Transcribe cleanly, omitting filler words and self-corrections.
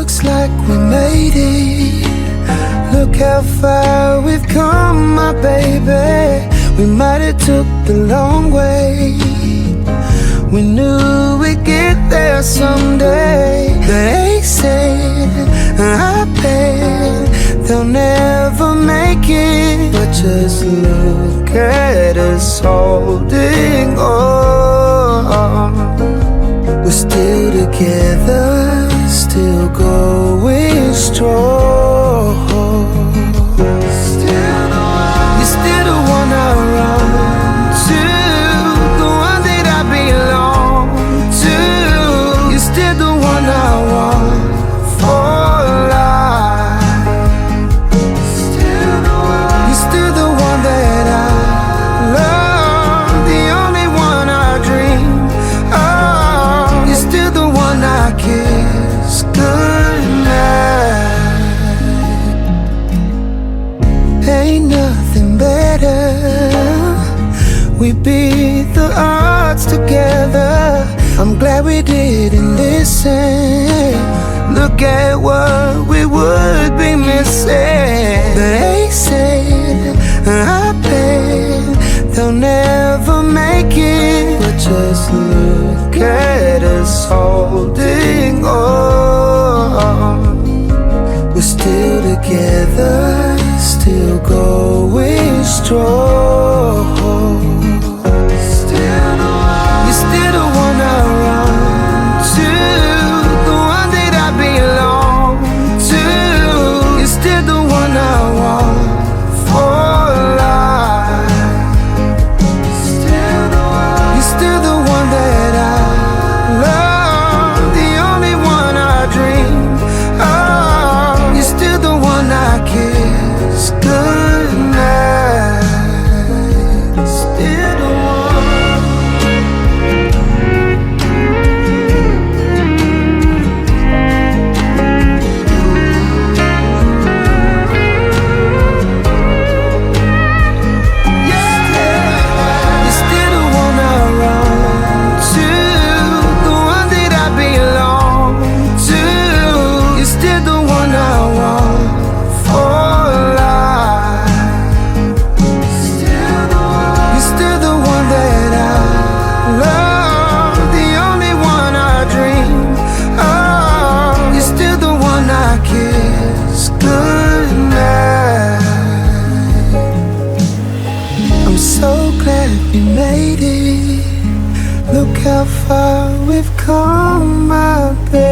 looks like we made it. Look how far we've come, my baby. We might have took the long way. We knew we'd get there someday. They said, I bet they'll never make it. But just look at us holding on. We're still together, still going strong. You're still the one I run to, the one that I belong to. You're still the one I want for life. You're still the one that I love, the only one I dream of. You're still the one I kiss goodnight. Ain't nothing better. We beat the odds together. I'm glad we didn't listen. Look at what we would be missing. They said, I bet they'll never make it. But just look at us holding on. We're still together, still going strong. You're still the one I run to, the one that I belong to. You're still the one I want for life. You're still the one that I love, the only one I dream of. You're still the one I kiss goodnight. Still the one. You're still the one I run to, the one that I belong to. You're still the one I want for life. You're still the one that I love, the only one I dream of. You're still the one I kiss goodnight. I'm so glad we made it. Look how far we've come, my baby.